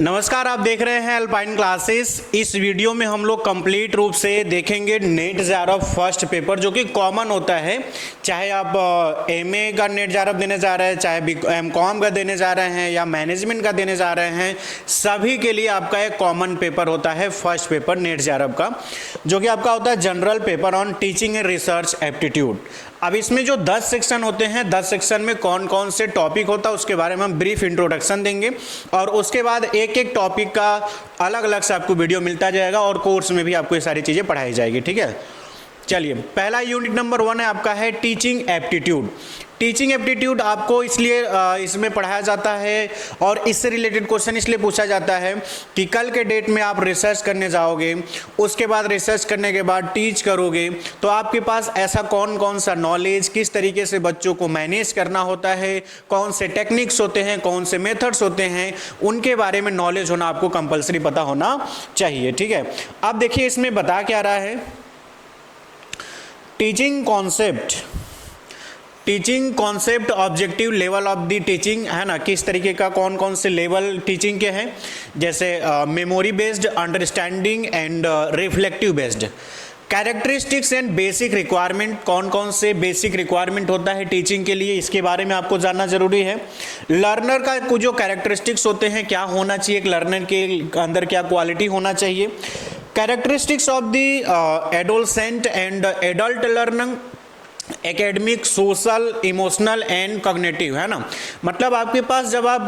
नमस्कार, आप देख रहे हैं अल्पाइन क्लासेस। इस वीडियो में हम लोग कंप्लीट रूप से देखेंगे नेट जेआरएफ फर्स्ट पेपर, जो कि कॉमन होता है। चाहे आप एमए का नेट जेआरएफ देने जा रहे हैं, चाहे एमकॉम का देने जा रहे हैं या मैनेजमेंट का देने जा रहे हैं, सभी के लिए आपका एक कॉमन पेपर होता है फर्स्ट पेपर नेट जेआरएफ का, जो कि आपका होता है general paper on teaching and research aptitude. अब इसमें जो 10 सेक्शन होते हैं, 10 सेक्शन में कौन कौन से टॉपिक होता है उसके बारे में हम ब्रीफ इंट्रोडक्शन देंगे, और उसके बाद एक एक टॉपिक का अलग अलग से आपको वीडियो मिलता जाएगा और कोर्स में भी आपको ये सारी चीज़ें पढ़ाई जाएगी। ठीक है, चलिए पहला यूनिट नंबर 1 है आपका है टीचिंग एप्टीट्यूड। टीचिंग एप्टीट्यूड आपको इसलिए इसमें पढ़ाया जाता है और इससे रिलेटेड क्वेश्चन इसलिए पूछा जाता है कि कल के डेट में आप रिसर्च करने जाओगे, उसके बाद रिसर्च करने के बाद टीच करोगे, तो आपके पास ऐसा कौन कौन सा नॉलेज, किस तरीके से बच्चों को मैनेज करना होता है, कौन से टेक्निक्स होते हैं, कौन से मेथड्स होते हैं, उनके बारे में नॉलेज होना आपको कंपल्सरी पता होना चाहिए। ठीक है, अब देखिए इसमें बता क्या रहा है, teaching concept objective level of the teaching, है ना, किस तरीके का कौन कौन से लेवल टीचिंग के हैं, जैसे memory based, understanding and reflective based. Characteristics and basic requirement, कौन कौन से बेसिक रिक्वायरमेंट होता है टीचिंग के लिए, इसके बारे में आपको जानना जरूरी है। लर्नर का कुछ जो कैरेक्टरिस्टिक्स होते हैं, क्या होना चाहिए, एक लर्नर के अंदर क्या क्वालिटी होना चाहिए। Characteristics of the adolescent and adult learning, academic, social, emotional and cognitive, है ना। मतलब आपके पास जब आप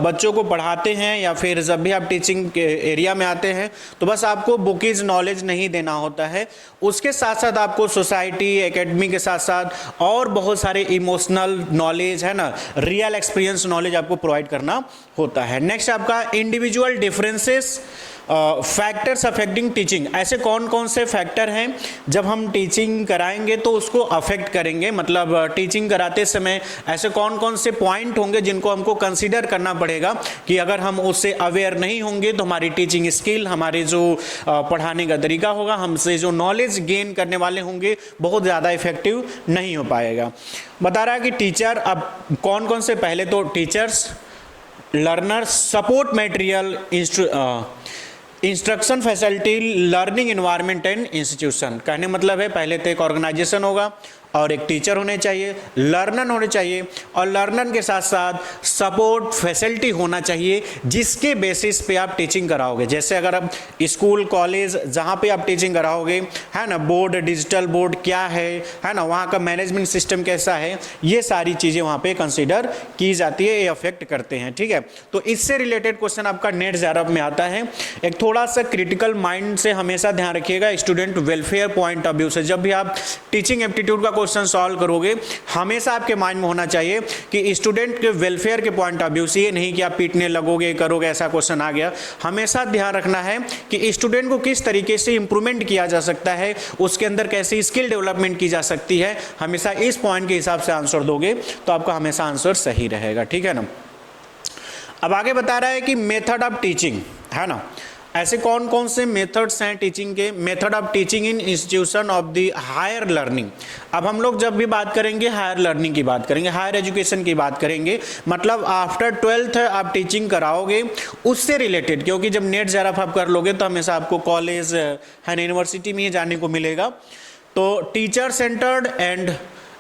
बच्चों को पढ़ाते हैं या फिर जब भी आप टीचिंग के एरिया में आते हैं, तो बस आपको बुकीज नॉलेज नहीं देना होता है, उसके साथ साथ आपको सोसाइटी, एकेडमी के साथ साथ और बहुत सारे इमोशनल नॉलेज, है ना, रियल एक्सपीरियंस नॉलेज आपको प्रोवाइड करना होता है। नेक्स्ट आपका individual differences, factors affecting teaching, ऐसे कौन कौन से फैक्टर हैं जब हम टीचिंग कराएंगे तो उसको अफेक्ट करेंगे, मतलब टीचिंग कराते समय ऐसे कौन कौन से पॉइंट होंगे जिनको हमको कंसीडर करना पड़ेगा कि अगर हम उससे अवेयर नहीं होंगे तो हमारी टीचिंग स्किल, हमारे जो पढ़ाने का तरीका होगा, हमसे जो नॉलेज गेन करने वाले होंगे, बहुत ज़्यादा इफेक्टिव नहीं हो पाएगा। बता रहा है कि टीचर, अब कौन कौन से, पहले तो teachers, learners, support material, instruction facility, learning environment and institution. कहने मतलब है पहले तो एक ऑर्गेनाइजेशन होगा और एक टीचर होने चाहिए, लर्नर होने चाहिए, और लर्नर के साथ साथ सपोर्ट फैसिलिटी होना चाहिए जिसके बेसिस पे आप टीचिंग कराओगे। जैसे अगर आप स्कूल, कॉलेज, जहाँ पे आप टीचिंग कराओगे, है ना, बोर्ड, डिजिटल बोर्ड क्या है ना, वहाँ का मैनेजमेंट सिस्टम कैसा है, ये सारी चीज़ें वहाँ पे कंसीडर की जाती है, ये अफेक्ट करते हैं। ठीक है, तो इससे रिलेटेड क्वेश्चन आपका नेट जेआरएफ में आता है। एक थोड़ा सा क्रिटिकल माइंड से हमेशा ध्यान रखिएगा, student welfare point of view से जब भी आप टीचिंग एप्टीट्यूड का क्वेश्चन सॉल्व करोगे, हमेशा आपके माइंड में होना चाहिए कि स्टूडेंट के वेलफेयर के पॉइंट ऑफ व्यू से, ये नहीं कि आप पीटने लगोगे, करोगे, ऐसा क्वेश्चन आ गया। हमेशा ध्यान रखना है कि स्टूडेंट को किस तरीके से इंप्रूवमेंट किया जा सकता है, उसके अंदर कैसे स्किल डेवलपमेंट की जा सकती है, हमेशा इस पॉइंट के हिसाब से आंसर दोगे तो आपका हमेशा आंसर सही रहेगा। ठीक है ना। अब आगे बता रहा है कि मेथड ऑफ टीचिंग, है ना, ऐसे कौन कौन से मेथड्स हैं टीचिंग के। Method of teaching in institution of the higher learning. अब हम लोग जब भी बात करेंगे हायर लर्निंग की बात करेंगे, हायर एजुकेशन की बात करेंगे, मतलब आफ्टर 12th आप टीचिंग कराओगे उससे रिलेटेड, क्योंकि जब नेट जेआरएफ आप कर लोगे तो हमेशा आपको कॉलेज, है, यूनिवर्सिटी में ही जाने को मिलेगा। तो teacher centred and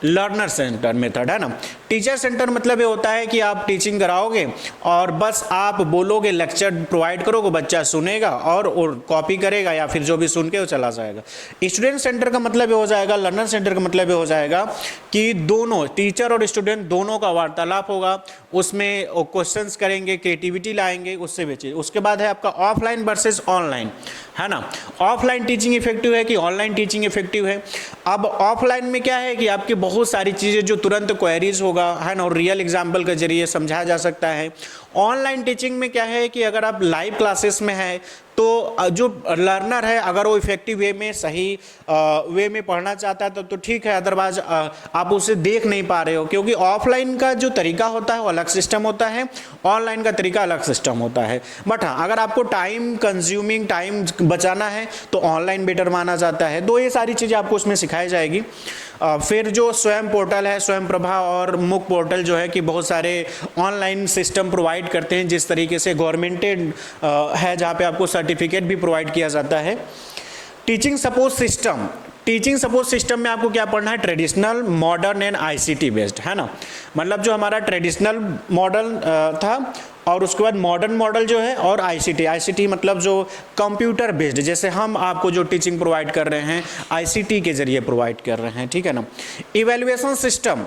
learner centre method, है ना। टीचर सेंटर मतलब ये होता है कि आप टीचिंग कराओगे और बस आप बोलोगे, लेक्चर प्रोवाइड करोगे, बच्चा सुनेगा और कॉपी करेगा या फिर जो भी सुन के वो चला जाएगा। स्टूडेंट सेंटर का मतलब ये हो जाएगा, लर्नर सेंटर का मतलब ये हो जाएगा कि दोनों टीचर और स्टूडेंट दोनों का वार्तालाप होगा, उसमें क्वेश्चंस करेंगे, क्रिएटिविटी लाएंगे, उससे बेचे। उसके बाद है आपका ऑफलाइन वर्सेस ऑनलाइन, है ना। ऑफलाइन टीचिंग इफेक्टिव है कि ऑनलाइन टीचिंग इफेक्टिव है। अब ऑफलाइन में क्या है कि आपकी बहुत सारी चीज़ें जो तुरंत क्वेरीज होगा, है ना, और रियल एग्जाम्पल के जरिए समझाया जा सकता है। ऑनलाइन टीचिंग में क्या है कि अगर आप लाइव क्लासेस में हैं तो जो लर्नर है अगर वो इफेक्टिव वे में, सही वे में पढ़ना चाहता है तो ठीक है, अदरवाइज आप उसे देख नहीं पा रहे हो, क्योंकि ऑफलाइन का जो तरीका होता है वो अलग सिस्टम होता है, ऑनलाइन का तरीका अलग सिस्टम होता है। बट हाँ, अगर आपको टाइम कंज्यूमिंग, टाइम बचाना है तो ऑनलाइन बेटर माना जाता है। तो ये सारी चीज़ें आपको उसमें सिखाई जाएगी। फिर जो स्वयं पोर्टल है, स्वयं प्रभा और मुक पोर्टल जो है कि बहुत सारे ऑनलाइन सिस्टम प्रोवाइड करते हैं, जिस तरीके से गवर्नमेंटेड है जहाँ पे आपको सर्टिफिकेट भी प्रोवाइड किया जाता है। Teaching support system, teaching support system में आपको क्या पढ़ना है, traditional, modern and ICT based, है ना। मतलब जो हमारा ट्रेडिशनल मॉडल था और उसके बाद मॉडर्न मॉडल जो है, और आईसीटी मतलब जो कंप्यूटर बेस्ड, जैसे हम आपको जो टीचिंग प्रोवाइड कर रहे हैं आईसीटी के जरिए प्रोवाइड कर रहे हैं, ठीक है ना। इवैल्यूएशन सिस्टम,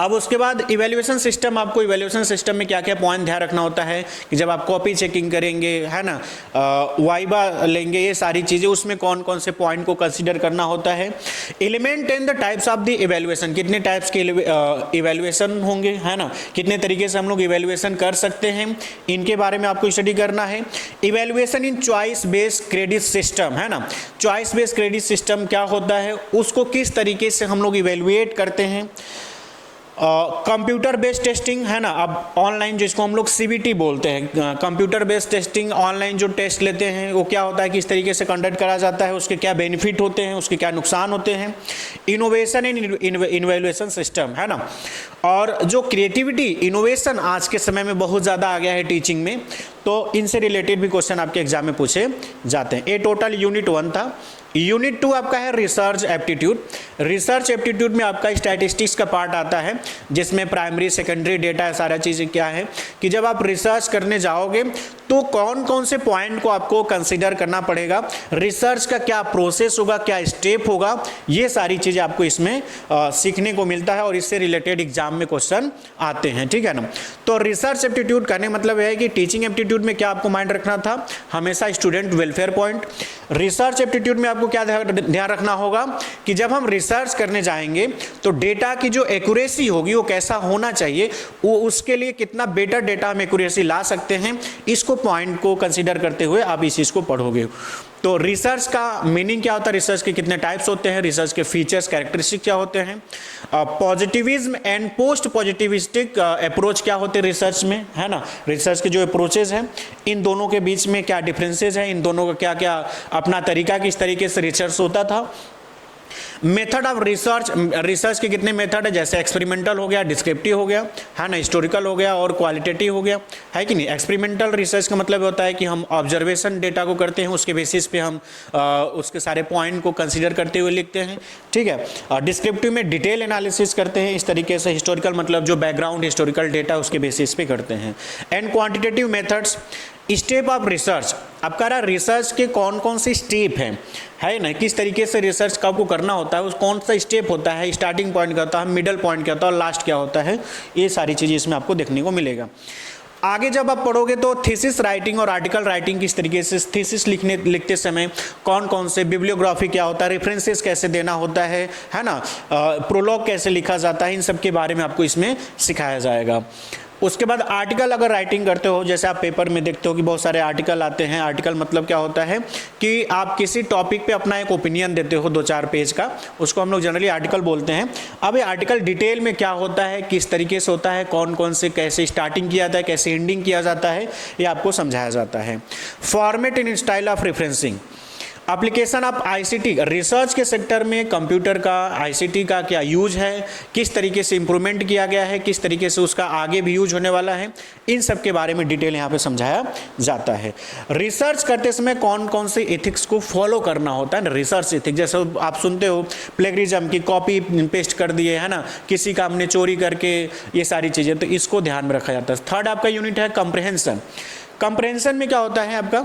अब उसके बाद इवैल्यूएशन सिस्टम, आपको इवैल्यूएशन सिस्टम में क्या क्या पॉइंट ध्यान रखना होता है कि जब आप कॉपी चेकिंग करेंगे, है ना, वाइवा लेंगे, ये सारी चीज़ें, उसमें कौन कौन से पॉइंट को कंसीडर करना होता है। Element and the types of the evaluation, कितने टाइप्स के इवैल्यूएशन होंगे, है ना, कितने तरीके से हम लोग इवैल्यूएशन कर सकते हैं, इनके बारे में आपको स्टडी करना है। इवैल्यूएशन इन चॉइस बेस्ड क्रेडिट सिस्टम, है ना, चॉइस बेस्ड क्रेडिट सिस्टम क्या होता है, उसको किस तरीके से हम लोग इवैल्यूएट करते हैं। कंप्यूटर बेस्ड टेस्टिंग, है ना, अब ऑनलाइन जिसको हम लोग सीबीटी बोलते हैं, कंप्यूटर बेस्ड टेस्टिंग, ऑनलाइन जो टेस्ट लेते हैं वो क्या होता है, किस तरीके से कंडक्ट करा जाता है, उसके क्या बेनिफिट होते हैं, उसके क्या नुकसान होते हैं। इनोवेशन एंड इवैल्यूएशन सिस्टम, है ना, और जो क्रिएटिविटी, इनोवेशन आज के समय में बहुत ज़्यादा आ गया है टीचिंग में, तो इनसे रिलेटेड भी क्वेश्चन आपके एग्जाम में पूछे जाते हैं। ये टोटल यूनिट 1 था। यूनिट 2 आपका है रिसर्च एप्टीट्यूड। रिसर्च एप्टीट्यूड में आपका स्टैटिस्टिक्स का पार्ट आता है, जिसमें प्राइमरी सेकेंडरी डेटा सारा चीज़ें क्या है कि जब आप रिसर्च करने जाओगे तो कौन कौन से पॉइंट को आपको कंसीडर करना पड़ेगा, रिसर्च का क्या प्रोसेस होगा, क्या स्टेप होगा, ये सारी चीज़ें आपको इसमें सीखने को मिलता है और इससे रिलेटेड एग्जाम में क्वेश्चन आते हैं, ठीक है ना। तो रिसर्च एप्टीट्यूड करने मतलब है कि टीचिंग एप्टीट्यूड में क्या आपको माइंड रखना था, हमेशा student welfare point. Research aptitude में आपको क्या ध्यान रखना होगा कि जब हम रिसर्च करने जाएंगे तो डेटा की जो एक्यूरेसी होगी वो कैसा होना चाहिए, वो उसके लिए कितना बेटर डेटा हम एक्यूरेसी ला सकते हैं, इसको पॉइंट को कंसीडर करते हुए आप इस चीज़ को पढ़ोगे। तो रिसर्च का मीनिंग क्या होता है, रिसर्च के कितने टाइप्स होते हैं, रिसर्च के फीचर्स, कैरेक्टरिस्टिक क्या होते हैं, positivism and post positivistic approach क्या होते हैं रिसर्च में, है ना, रिसर्च के जो अप्रोचेज हैं इन दोनों के बीच में क्या डिफरेंसेस हैं, इन दोनों का क्या क्या अपना तरीका, किस तरीके से रिसर्च होता था। मेथड ऑफ रिसर्च, रिसर्च के कितने मेथड है, जैसे एक्सपेरिमेंटल हो गया, डिस्क्रिप्टिव हो गया, है ना, हिस्टोरिकल हो गया और क्वालिटेटिव हो गया, है कि नहीं। एक्सपेरिमेंटल रिसर्च का मतलब होता है कि हम ऑब्जर्वेशन डेटा को करते हैं, उसके बेसिस पे हम उसके सारे पॉइंट को कंसीडर करते हुए लिखते हैं, ठीक है। डिस्क्रिप्टिव में डिटेल एनालिसिस करते हैं इस तरीके से, हिस्टोरिकल मतलब जो बैकग्राउंड हिस्टोरिकल डेटा उसके बेसिस पे करते हैं। And quantitative methods, step of research, आपका रिसर्च के कौन कौन से स्टेप हैं, है ना, किस तरीके से रिसर्च का आपको करना होता है, उस कौन सा स्टेप होता है, स्टार्टिंग पॉइंट क्या होता है, मिडल पॉइंट क्या होता है और लास्ट क्या होता है, ये सारी चीज़ें इसमें आपको देखने को मिलेगा। आगे जब आप पढ़ोगे तो थीसिस राइटिंग और आर्टिकल राइटिंग किस तरीके से, थीसिस लिखते समय कौन कौन से, बिब्लियोग्राफी क्या होता है, रेफरेंसेस कैसे देना होता है ना, प्रोलॉग कैसे लिखा जाता है, इन सब के बारे में आपको इसमें सिखाया जाएगा। उसके बाद आर्टिकल अगर राइटिंग करते हो, जैसे आप पेपर में देखते हो कि बहुत सारे आर्टिकल आते हैं, आर्टिकल मतलब क्या होता है कि आप किसी टॉपिक पे अपना एक ओपिनियन देते हो 2-4 पेज का, उसको हम लोग जनरली आर्टिकल बोलते हैं। अब ये आर्टिकल डिटेल में क्या होता है, किस तरीके से होता है, कौन कौन से कैसे स्टार्टिंग किया जाता है, कैसे एंडिंग किया जाता है, ये आपको समझाया जाता है। Format in style of referencing, application of ICT, research के सेक्टर में कंप्यूटर का, आईसीटी का क्या यूज है, किस तरीके से इंप्रूवमेंट किया गया है, किस तरीके से उसका आगे भी यूज होने वाला है, इन सब के बारे में डिटेल यहाँ पे समझाया जाता है। रिसर्च करते समय कौन कौन से एथिक्स को फॉलो करना होता है, रिसर्च एथिक्स, जैसे आप सुनते हो प्लेगरिज्म की, कॉपी पेस्ट कर दिए, है ना, किसी का हमने चोरी करके, ये सारी चीज़ें, तो इसको ध्यान में रखा जाता है। थर्ड आपका यूनिट है कंप्रहेंशन। कंप्रहेंशन में क्या होता है आपका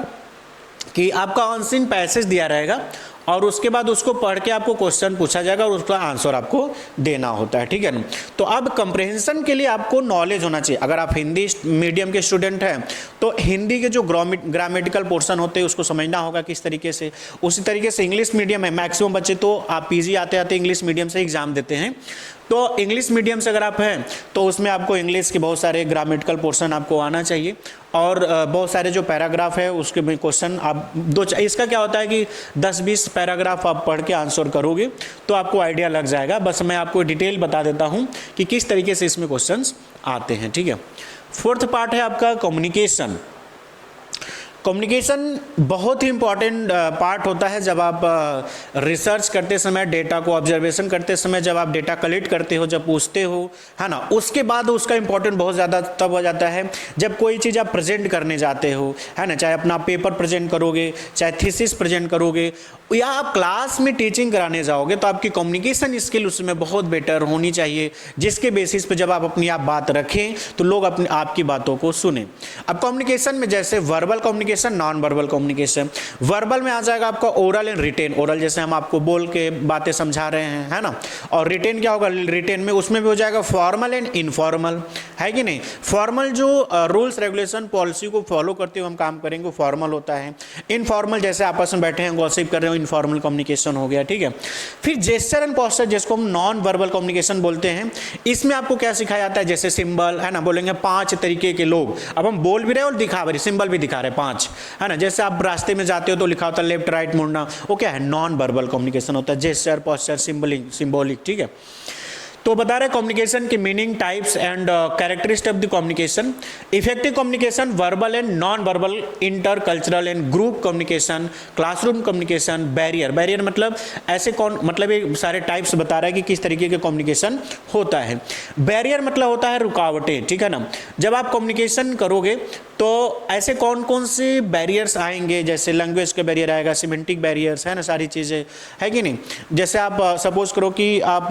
कि आपका ऑनसीन पैसेज दिया रहेगा और उसके बाद उसको पढ़ के आपको क्वेश्चन पूछा जाएगा और उसका आंसर आपको देना होता है, ठीक है ना। तो अब कंप्रहेंशन के लिए आपको नॉलेज होना चाहिए। अगर आप हिंदी मीडियम के स्टूडेंट हैं तो हिंदी के जो ग्रामेटिकल पोर्शन होते हैं उसको समझना होगा किस तरीके से। उसी तरीके से इंग्लिश मीडियम है, मैक्सिमम बच्चे तो आप पीजी आते आते इंग्लिश मीडियम से एग्जाम देते हैं, तो इंग्लिश मीडियम से अगर आप हैं तो उसमें आपको इंग्लिश के बहुत सारे ग्रामेटिकल पोर्शन आपको आना चाहिए और बहुत सारे जो पैराग्राफ है उसके में क्वेश्चन आप इसका क्या होता है कि 10-20 पैराग्राफ आप पढ़ के आंसर करोगे तो आपको आइडिया लग जाएगा। बस मैं आपको डिटेल बता देता हूँ कि किस तरीके से इसमें क्वेश्चंस आते हैं, ठीक है। फोर्थ पार्ट है आपका कम्युनिकेशन। कम्युनिकेशन बहुत ही इंपॉर्टेंट पार्ट होता है जब आप रिसर्च करते समय, डेटा को ऑब्जर्वेशन करते समय, जब आप डेटा कलेक्ट करते हो, जब पूछते हो, है ना, उसके बाद उसका इंपॉर्टेंट बहुत ज़्यादा तब हो जाता है जब कोई चीज़ आप प्रेजेंट करने जाते हो, है ना, चाहे अपना पेपर प्रेजेंट करोगे, चाहे थीसिस प्रेजेंट करोगे, या आप क्लास में टीचिंग कराने जाओगे, तो आपकी कम्युनिकेशन स्किल उसमें बहुत बेटर होनी चाहिए, जिसके बेसिस पे जब आप अपनी आप बात रखें तो लोग अपनी आपकी बातों को सुने। अब कम्युनिकेशन में जैसे verbal communication, non verbal communication. Verbal में आ जाएगा आपका ओरल एंड रिटेन। ओरल जैसे हम आपको बोल के बातें समझा रहे हैं, है ना, और रिटेन क्या होगा, रिटेन में उसमें भी हो जाएगा फॉर्मल एंड इनफॉर्मल, है कि नहीं। फॉर्मल जो रूल्स रेगुलेशन पॉलिसी को फॉलो करते हुए हम काम करेंगे वो फॉर्मल होता है। इनफॉर्मल जैसे आपस में बैठे हैं, गॉसिप कर रहे हो, इनफॉर्मल कम्युनिकेशन हो गया, ठीक है। फिर जेस्चर एंड पोस्चर जिसको हम नॉन वर्बल कम्युनिकेशन बोलते हैं, इसमें आपको क्या सिखाया जाता है, जैसे सिंबल, है ना, बोलेंगे 5 तरीके के लोग, अब हम बोल भी रहे हैं और दिखा भी रहे, सिंबल भी दिखा रहे 5, है ना। जैसे आप रास्ते में जाते हो तो लिखा होता है लेफ्ट राइट मुड़ना, वो क्या है, नॉन वर्बल कम्युनिकेशन होता है, जेस्चर पोस्चर सिंबॉलिक, ठीक है। तो बता रहे कम्युनिकेशन की meaning, types and characteristic of the communication. Effective communication, verbal and non verbal, inter cultural and group communication, classroom communication, barrier मतलब ऐसे कौन, मतलब ये सारे टाइप्स बता रहा है कि किस तरीके के कम्युनिकेशन होता है। बैरियर मतलब होता है रुकावटें, ठीक है ना। जब आप कम्युनिकेशन करोगे तो ऐसे कौन कौन से बैरियर्स आएंगे, जैसे लैंग्वेज का बैरियर आएगा, सिमेंटिक बैरियर्स, है ना, सारी चीज़ें, है कि नहीं। जैसे आप सपोज करो कि आप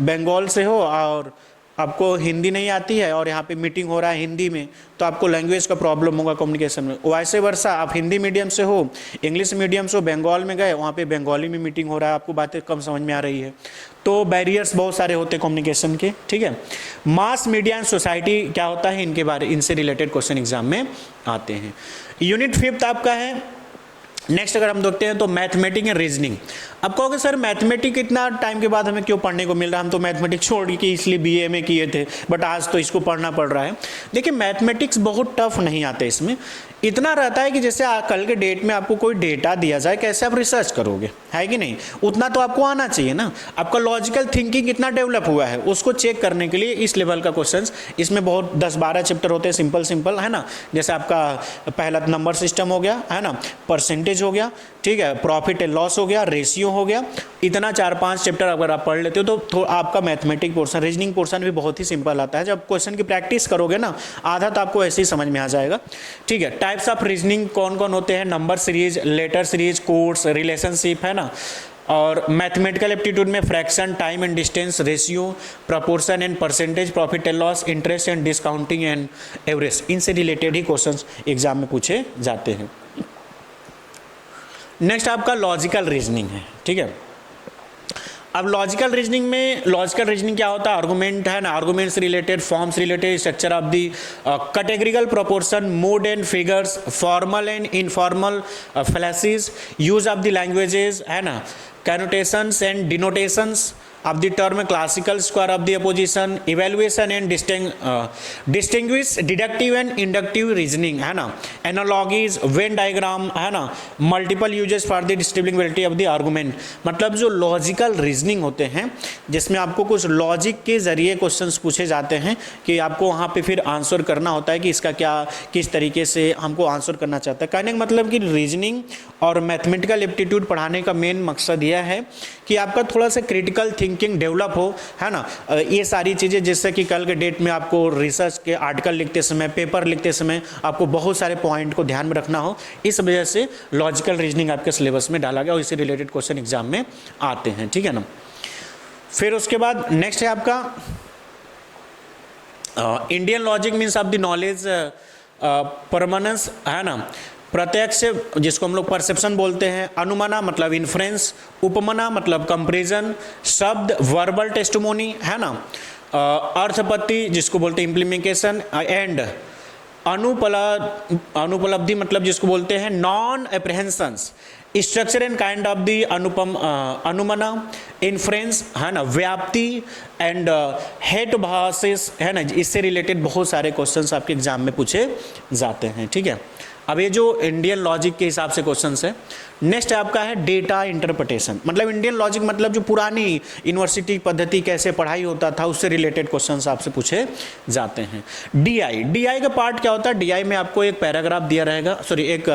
बंगाल से हो और आपको हिंदी नहीं आती है और यहाँ पे मीटिंग हो रहा है हिंदी में, तो आपको लैंग्वेज का प्रॉब्लम होगा कम्युनिकेशन में। वैसे वर्षा आप हिंदी मीडियम से हो, इंग्लिश मीडियम से हो, बंगाल में गए, वहाँ पे बंगाली में मीटिंग हो रहा है, आपको बातें कम समझ में आ रही है, तो बैरियर्स बहुत सारे होते हैं कम्युनिकेशन के, ठीक है। मास मीडिया एंड सोसाइटी क्या होता है, इनके बारे, इनसे रिलेटेड क्वेश्चन एग्जाम में आते हैं। यूनिट 5 आपका है। नेक्स्ट अगर हम देखते हैं तो मैथमेटिक्स एंड रीजनिंग। अब कहोगे सर मैथमेटिक्स इतना टाइम के बाद हमें क्यों पढ़ने को मिल रहा है, हम तो मैथमेटिक्स छोड़ के इसलिए बीए में किए थे, बट आज तो इसको पढ़ना पड़ रहा है। देखिए मैथमेटिक्स बहुत टफ नहीं आते, इसमें इतना रहता है कि जैसे कल के डेट में आपको कोई डेटा दिया जाए, कैसे आप रिसर्च करोगे, है कि नहीं, उतना तो आपको आना चाहिए ना। आपका लॉजिकल थिंकिंग कितना डेवलप हुआ है उसको चेक करने के लिए इस लेवल का क्वेश्चंस, इसमें बहुत 10-12 चैप्टर होते हैं, सिंपल, है ना। जैसे आपका पहला नंबर सिस्टम हो गया, है ना, परसेंटेज हो गया, ठीक है, प्रॉफिट एंड लॉस हो गया, रेशियो हो गया, इतना 4-5 चैप्टर अगर आप पढ़ लेते हो तो आपका मैथमेटिक पोर्शन, रीजनिंग पोर्शन भी बहुत ही सिंपल आता है। जब क्वेश्चन की प्रैक्टिस करोगे ना, आधा तो आपको ऐसे ही समझ में आ जाएगा, ठीक है। टाइप्स ऑफ रीजनिंग कौन कौन होते हैं, number series, letter series, course, relationship, है ना। और मैथमेटिकल एप्टीट्यूड में fraction, time and distance, ratio, proportion and percentage, profit and loss, interest and discounting and average, इनसे रिलेटेड ही क्वेश्चंस एग्जाम में पूछे जाते हैं। नेक्स्ट आपका लॉजिकल रीजनिंग है, ठीक है। अब लॉजिकल रीजनिंग क्या होता है, आर्गुमेंट, है ना, आर्गुमेंट से related, forms related, structure of the categorical proportion, mode and figures, formal and informal flashes, use of the languages, है ना, कैनोटेशंस and डिनोटेशंस of the term, classical square of the opposition, evaluation and distinguish deductive and inductive reasoning, है ना, analogies, Venn diagram, है ना, multiple uses for the distributability of the argument। मतलब जो logical reasoning होते हैं जिसमें आपको कुछ लॉजिक के जरिए क्वेश्चंस पूछे जाते हैं कि आपको वहाँ पे फिर आंसर करना होता है कि इसका क्या, किस तरीके से हमको आंसर करना चाहता है। कहने का मतलब कि रीजनिंग और मैथमेटिकल एप्टीट्यूड पढ़ाने का मेन मकसद यह है कि आपका थोड़ा सा क्रिटिकल थिंकिंग डेवलप हो, है ना। ये सारी चीज़ें जिससे कि कल के डेट में आपको रिसर्च के आर्टिकल लिखते समय, पेपर लिखते समय आपको बहुत सारे पॉइंट को ध्यान में रखना हो, इस वजह से लॉजिकल रीजनिंग आपके सिलेबस में डाला गया और इससे रिलेटेड क्वेश्चन एग्जाम में आते हैं, ठीक है ना। फिर उसके बाद नेक्स्ट है आपका Indian logic means of the knowledge permanence, है ना। प्रत्यक्ष जिसको हम लोग परसेप्शन बोलते हैं, अनुमाना मतलब इन्फ्रेंस, उपमाना मतलब कंपेरिजन, शब्द वर्बल टेस्टिमोनी, है ना, अर्थपत्ति जिसको बोलते हैं इम्प्लीमेंटेशन, एंड अनुपलब्धि मतलब जिसको बोलते हैं non apprehensions, structure and kind of the anumana, inference, है ना, व्याप्ति एंड हेटोभासिस, है ना। इससे रिलेटेड बहुत सारे क्वेश्चंस आपके एग्जाम में पूछे जाते हैं, ठीक है। अब ये जो इंडियन लॉजिक के हिसाब से क्वेश्चन है। नेक्स्ट आपका है डेटा इंटरप्रिटेशन, मतलब इंडियन लॉजिक मतलब जो पुरानी यूनिवर्सिटी पद्धति कैसे पढ़ाई होता था उससे रिलेटेड क्वेश्चंस आपसे पूछे जाते हैं। डीआई का पार्ट क्या होता है? डीआई में आपको एक पैराग्राफ दिया रहेगा, सॉरी एक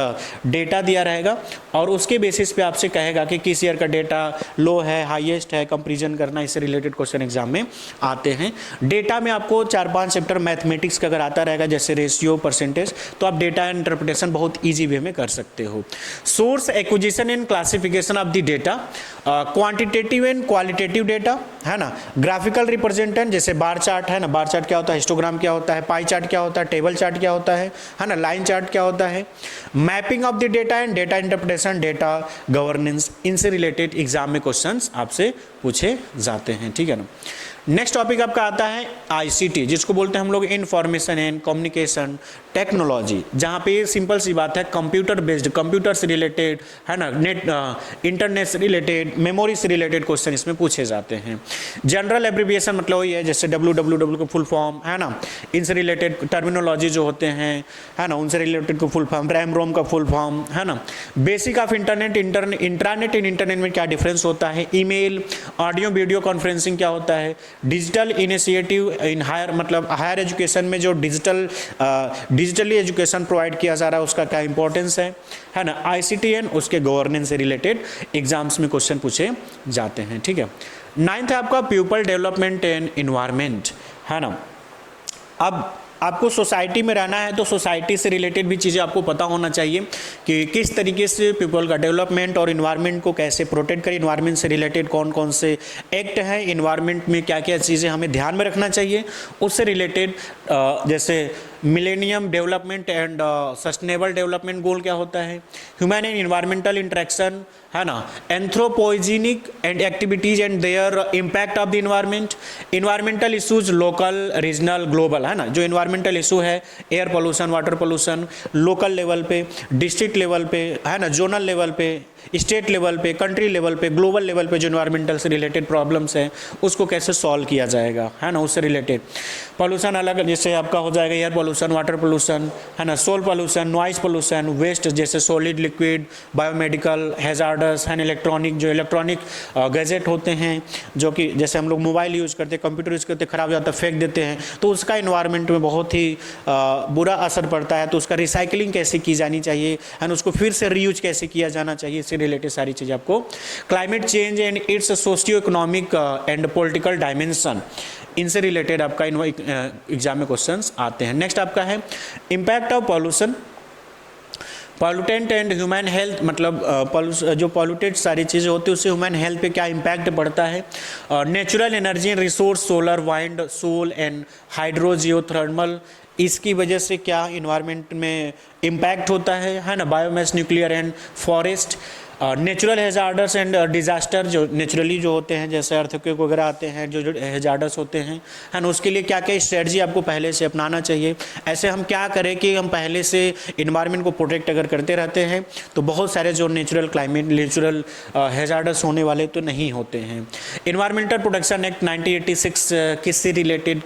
डेटा दिया रहेगा और उसके बेसिस पे आपसे कहेगा कि किस ईयर का डेटा लो है, हाईएस्ट है, कंपेरिजन करना, इससे रिलेटेड क्वेश्चन एग्जाम में आते हैं। डेटा में आपको 4-5 चैप्टर मैथमेटिक्स का अगर आता रहेगा जैसे रेशियो, परसेंटेज, तो आप डेटा इंटरप्रिटेशन बहुत ईजी वे में कर सकते हो। Source acquisition and classification of the data, quantitative and qualitative data, है ना। ग्राफिकल रिप्रेजेंटेशन जैसे बार चार्ट है ना, बार चार्ट क्या होता है, हिस्टोग्राम क्या होता है, पाई चार्ट क्या होता है, टेबल चार्ट क्या होता है ना, लाइन चार्ट क्या होता है। Mapping of the data and data interpretation, data governance, इनसे रिलेटेड एग्जाम में क्वेश्चंस आपसे पूछे जाते हैं, ठीक है ना। नेक्स्ट टॉपिक आपका आता है आईसीटी, जिसको बोलते हैं हम लोग इंफॉर्मेशन एंड कम्युनिकेशन टेक्नोलॉजी, जहाँ पे सिंपल सी बात है कंप्यूटर बेस्ड, कंप्यूटर से रिलेटेड, है ना, इंटरनेट से रिलेटेड, मेमोरी से रिलेटेड क्वेश्चन इसमें पूछे जाते हैं। जनरल एब्रिविएशन मतलब वही है जैसे www का फुल फॉर्म, है ना, इनसे रिलेटेड टर्मिनोलॉजी जो होते हैं, है ना, उनसे रिलेटेड को फुल फॉर्म, रैम रोम का फुल फॉर्म, है ना। Basic of internet, intranet and internet में क्या डिफरेंस होता है, ईमेल, ऑडियो वीडियो कॉन्फ्रेंसिंग क्या होता है, डिजिटल इनिशिएटिव इन हायर, मतलब हायर एजुकेशन में जो डिजिटली एजुकेशन प्रोवाइड किया जा रहा है उसका क्या इंपॉर्टेंस है ना। आईसीटी एंड उसके गवर्नेंस से रिलेटेड एग्जाम्स में क्वेश्चन पूछे जाते हैं, ठीक है। 9th है आपका पीपल डेवलपमेंट एंड इन्वायरमेंट, है ना। अब आपको सोसाइटी में रहना है तो सोसाइटी से रिलेटेड भी चीज़ें आपको पता होना चाहिए कि किस तरीके से पीपल का डेवलपमेंट और इन्वायरमेंट को कैसे प्रोटेक्ट करें, इन्वायरमेंट से रिलेटेड कौन कौन से एक्ट हैं, इन्वायरमेंट में क्या क्या चीज़ें हमें ध्यान में रखना चाहिए, उससे रिलेटेड जैसे millennium development and sustainable development goal क्या होता है, ह्यूमन एंड इन्वायरमेंटल इंटरेक्शन, है ना, anthropogenic and activities and there impact of the environment, environmental issues local, regional, global, है ना। जो इन्वायरमेंटल इशू है air pollution, water pollution, local level पे, डिस्ट्रिक्ट लेवल पे, है ना, जोनल लेवल पे, स्टेट लेवल पे, कंट्री लेवल पे, ग्लोबल लेवल पे जो इन्वायरमेंटल से रिलेटेड प्रॉब्लम्स हैं उसको कैसे सॉल्व किया जाएगा, है ना, उससे रिलेटेड। पोल्यूशन अलग जैसे आपका हो जाएगा एयर पोल्यूशन, वाटर पोल्यूशन, है ना, soil pollution, noise pollution, waste जैसे सॉलिड, लिक्विड, बायोमेडिकल, हैजार्डस, है ना, इलेक्ट्रॉनिक, जो इलेक्ट्रॉनिक गैजेट होते हैं जो कि जैसे हम लोग मोबाइल यूज़ करते हैं, कंप्यूटर यूज़ करते हैं, ख़राब हो जाता है, फेंक देते हैं, तो उसका इन्वायरमेंट में बहुत ही बुरा असर पड़ता है। तो उसका रिसाइकलिंग कैसे की जानी चाहिए, है ना, उसको फिर से रीयूज कैसे किया जाना चाहिए, इससे रिलेटेड सारी चीज़ें आपको। Climate change and it's socio economic and political dimension, इनसे रिलेटेड आपका एग्जाम में क्वेश्चंस आते हैं। नेक्स्ट आपका है impact of pollution, pollutant and human health, मतलब जो पॉल्यूटेड सारी चीज़ें होती है उससे ह्यूमन हेल्थ पे क्या इम्पैक्ट पड़ता है। Natural energy and resource, solar, wind, soil and hydro, geothermal, इसकी वजह से क्या इन्वायरमेंट में इम्पैक्ट होता है ना। Biomass, nuclear and forest, natural hazards and disaster, जो नेचुरली जो होते हैं जैसे अर्थक्वेक वगैरह आते हैं, जो हैजार्डस होते हैं, है ना, उसके लिए क्या क्या स्ट्रेटजी आपको पहले से अपनाना चाहिए। ऐसे हम क्या करें कि हम पहले से इन्वायरमेंट को प्रोटेक्ट अगर करते रहते हैं तो बहुत सारे जो नेचुरल क्लाइमेट, नेचुरल हैजार्डस होने वाले तो नहीं होते हैं। इन्वायरमेंटल प्रोटेक्शन एक्ट 1986 किससे related,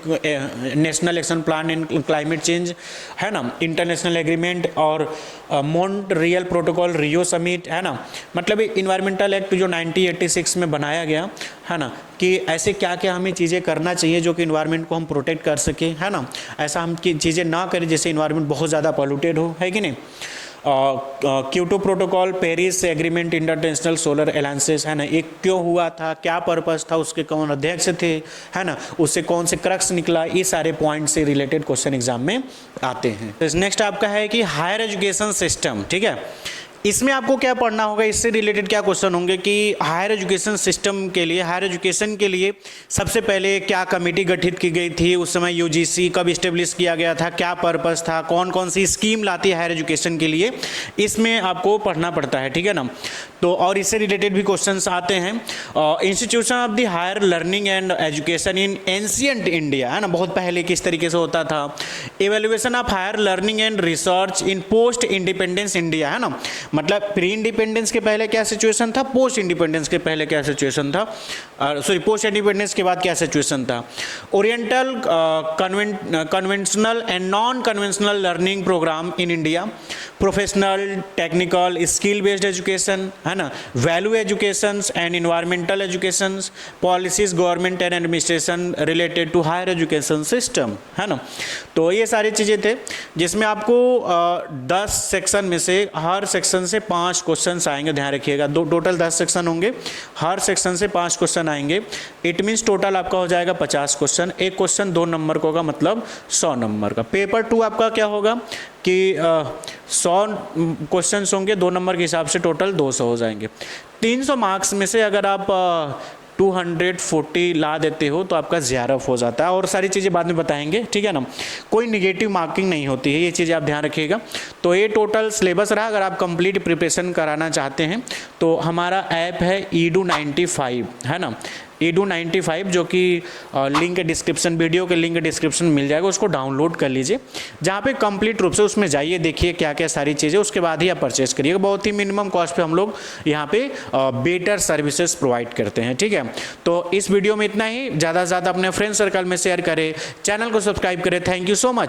national action plan in climate change, है ना, इंटरनेशनल एग्रीमेंट और मॉन्ट्रियल प्रोटोकॉल, रियो समिट, है ना। मतलब इन्वायरमेंटल एक्ट जो 1986 में बनाया गया, है ना, कि ऐसे क्या क्या हमें चीज़ें करना चाहिए जो कि इन्वायरमेंट को हम प्रोटेक्ट कर सकें, है ना। ऐसा हम चीज़ें ना करें जैसे इन्वायरमेंट बहुत ज़्यादा पॉल्यूटेड हो, है कि नहीं। Kyoto protocol, Paris agreement, international solar alliances, है ना, एक क्यों हुआ था, क्या पर्पस था, उसके कौन अध्यक्ष थे, है ना, उससे कौन से क्रक्स निकला, ये सारे पॉइंट से रिलेटेड क्वेश्चन एग्जाम में आते हैं। तो नेक्स्ट आपका है कि हायर एजुकेशन सिस्टम, ठीक है, इसमें आपको क्या पढ़ना होगा, इससे रिलेटेड क्या क्वेश्चन होंगे कि हायर एजुकेशन सिस्टम के लिए, हायर एजुकेशन के लिए सबसे पहले क्या कमेटी गठित की गई थी, उस समय यूजीसी कब इस्टेब्लिश किया गया था, क्या पर्पस था, कौन कौन सी स्कीम लाती है हायर एजुकेशन के लिए, इसमें आपको पढ़ना पड़ता है, ठीक है ना। तो और इससे रिलेटेड भी क्वेश्चंस आते हैं। Institution of the higher learning and education in ancient India, है ना, बहुत पहले किस तरीके से होता था। Evaluation of higher learning and research in post independence India, है ना, मतलब प्री इंडिपेंडेंस के पहले क्या सिचुएशन था, पोस्ट इंडिपेंडेंस के पहले क्या सिचुएशन था, सॉरी पोस्ट इंडिपेंडेंस के बाद क्या सिचुएशन था। Oriental conventional and non conventional learning program in India, professional technical skill based education, है ना, value educations and environmental educations, policies government and administration related to higher education system, है ना। तो ये सारी चीज़ें थे जिसमें आपको 10 सेक्शन में से हर सेक्शन से 5 क्वेश्चन आएंगे, ध्यान रखिएगा। टोटल 10 सेक्शन होंगे, हर सेक्शन से 5 क्वेश्चन आएंगे। इट मीन्स टोटल आपका हो जाएगा 50 क्वेश्चन। एक क्वेश्चन 2 नंबर का होगा, मतलब 100 नंबर का। पेपर 2 आपका क्या होगा कि 100 क्वेश्चन होंगे, 2 नंबर के हिसाब से टोटल 200 हो जाएंगे। 300 मार्क्स में से अगर आप 240 ला देते हो तो आपका ज़्यारफ हो जाता है, और सारी चीज़ें बाद में बताएंगे, ठीक है ना। कोई निगेटिव मार्किंग नहीं होती है, ये चीज़ें आप ध्यान रखिएगा। तो ये टोटल सिलेबस रहा। अगर आप कंप्लीट प्रिपरेशन कराना चाहते हैं तो हमारा ऐप है edu95, है ना, edu95, जो कि लिंक डिस्क्रिप्शन, वीडियो के लिंक डिस्क्रिप्शन मिल जाएगा, उसको डाउनलोड कर लीजिए, जहाँ पे कंप्लीट रूप से उसमें जाइए, देखिए क्या क्या सारी चीज़ें, उसके बाद ही आप परचेस करिएगा। बहुत ही मिनिमम कॉस्ट पे हम लोग यहाँ पे बेटर सर्विसेज प्रोवाइड करते हैं, ठीक है। तो इस वीडियो में इतना ही। ज़्यादा से ज़्यादा अपने फ्रेंड सर्कल में शेयर करें, चैनल को सब्सक्राइब करें। Thank you so much.